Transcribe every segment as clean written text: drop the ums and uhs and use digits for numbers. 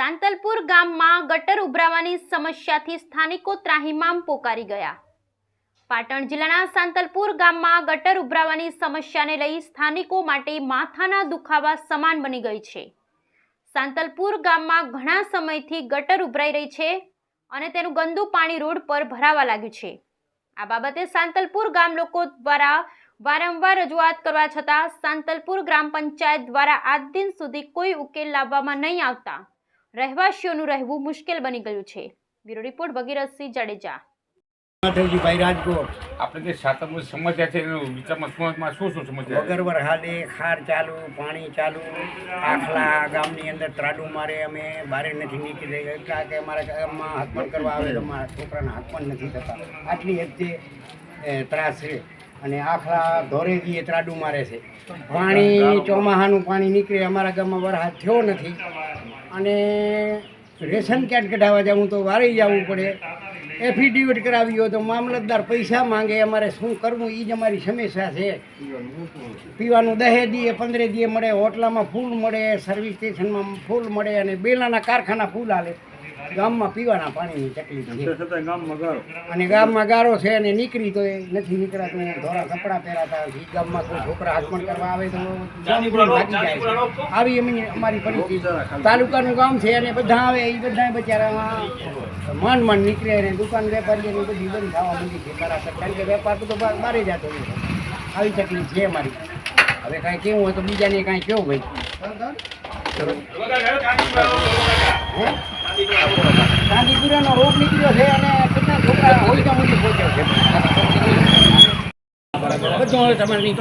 સાંતલપુર ગામમાં ગટર ઉભરાવાની સમસ્યાથી સ્થાનિકો ત્રાહિમામ પોકારી ગયા। પાટણ જિલ્લાના સાંતલપુર ગામમાં ગટર ઉભરાવાની સમસ્યાને લઈ સ્થાનિકો માટે માથાના દુખાવા સમાન બની ગઈ છે। સાંતલપુર ગામમાં ઘણા સમયથી ગટર ઉભરાઈ રહી છે અને તેનું ગંદુ પાણી રોડ પર ભરાવા લાગ્યું છે। આ બાબતે સાંતલપુર ગામ લોકો દ્વારા વારંવાર રજૂઆત કરવા છતાં સાંતલપુર ગ્રામ પંચાયત દ્વારા આજ દિન સુધી કોઈ ઉકેલ લાવવામાં નહીં આવતા રહેવાસીઓનું રહેવું મુશ્કેલ બની ગયું છે। Bureau report Bhagirathsinh Jadeja. માધવજીભાઈ રાજકોટ। આપણે જે સાતમની સમસ્યા છે એનું વિચારમાં શું સમસ્યા? વગર વરસાદે ખાર ચાલુ, પાણી ચાલુ, આખલા ગામની અંદર ત્રાડું મારે, અમે બહાર નથી નીકળી રહ્યા કે અમારા ગામમાં હાથપણ કરવા આવે તો અમારા છોકરાના હાથપણ નથી થતા। આટલી હદે ત્રાસ છે અને આખલા ધોરેજીએ ત્રાડું મારે છે। પાણી ચોમાસાનું પાણી નીકળે, અમારા ગામમાં વરસાદ થયો નથી અને રેશન કાર્ડ કઢાવવા જવું તો વારે જવું પડે। એફિડેવિટ કરાવી હોય તો મામલતદાર પૈસા માંગે। અમારે શું કરવું એ જ અમારી સમસ્યા છે। પીવાનું 10 દીએ 15 દીએ મળે, હોટલામાં ફૂલ મળે, સર્વિસ સ્ટેશનમાં ફૂલ મળે અને બેલાના કારખાના ફૂલ હાલે। ગામમાં પીવાના પાણીની તકલીફ છે અને ગામમાં ગારો છે અને નીકળી તો નથી નીકળાતું। ધોરા કપડાં પહેરાતા ગામમાં કોઈ છોકરા હાથપણ કરવા આવે તો ભાગી જાય। આવી અમારી પરિસ્થિતિ। તાલુકાનું ગામ છે અને બધા આવે એ બધા બચારા માંડ નીકળે અને દુકાન વેપારીઓની બધી બંધ થવા માંડી છે બરાબર, કારણ કે વેપાર તો બહાર જતો હોય। આવી તકલીફ છે અમારી। હવે કાંઈ કેવું હોય તો બીજાને કાંઈ કેવું ભાઈ? ચાંદીપુરાનો રોગ નીકળ્યો છે અને કેટલા છોકરા હોઈતા મોટી પહોંચ્યો છે। બધું હવે તમારે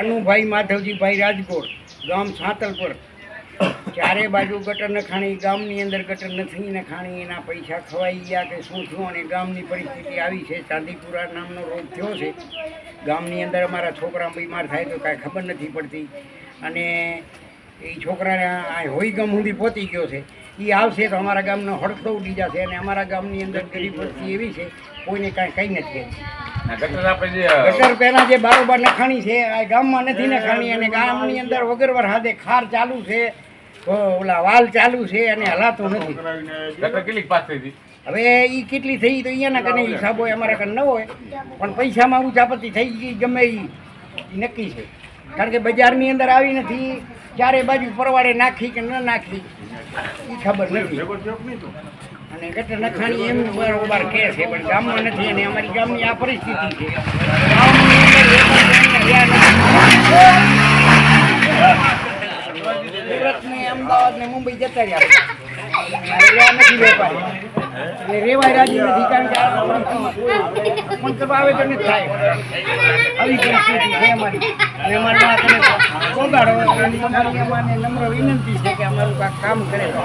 અનુભાઈ માધવજીભાઈ રાજકોટ, ગામ સાંતલપુર। ચારે બાજુ ગટર નખાણી, ગામની અંદર ગટર નથી નખાણી, એના પૈસા ખવાઈ ગયા કે શું થયું અને ગામની પરિસ્થિતિ આવી છે। ચાંદીપુરા નામનો રોગ થયો છે ગામની અંદર। અમારા છોકરા બીમાર થાય તો કાંઈ ખબર નથી પડતી અને એ છોકરાને હોઈગમ સુધી પહોંચી ગયો છે। એ આવશે તો અમારા ગામનો હડકડો ઉડી જશે અને અમારા ગામની અંદર ગરીબ વસ્તી એવી છે કોઈને કાંઈ કંઈ નથી। ગટર પહેલાં જે બારોબાર નખાણી છે આ ગામમાં નથી નખાણી અને ગામની અંદર વગર વરસાદે ખાર ચાલુ છે, ઓલા વાલ ચાલુ છે અને હલાતું નથી। હવે એ કેટલી થઈ તો અહીંયાના કને હિસાબ હોય, અમારા કને ન હોય, પણ પૈસામાં ઉચાપતી થઈ ગઈ ગમે એ નક્કી છે। કારણ કે બજારની અંદર આવી નથી, ચારે બાજુ પરવાડે નાખી કે ન નાખી એ ખબર નથી અને ગટર નખાણી એમ બરોબર કહે છે પણ ગામમાં નથી અને અમારી ગામની આ પરિસ્થિતિ છે। સુરત ને અમદાવાદ ને મુંબઈ જતા રહ્યા નથી વેપારી અને રેવાય રાજી નથી, કારણ કે પણ કરવા આવે તો નથી થાય। આવી પરિસ્થિતિ છે અમારી અને અમારા પોગાડો તમારી અમારે નમ્ર વિનંતી છે કે અમારું કામ કરે તો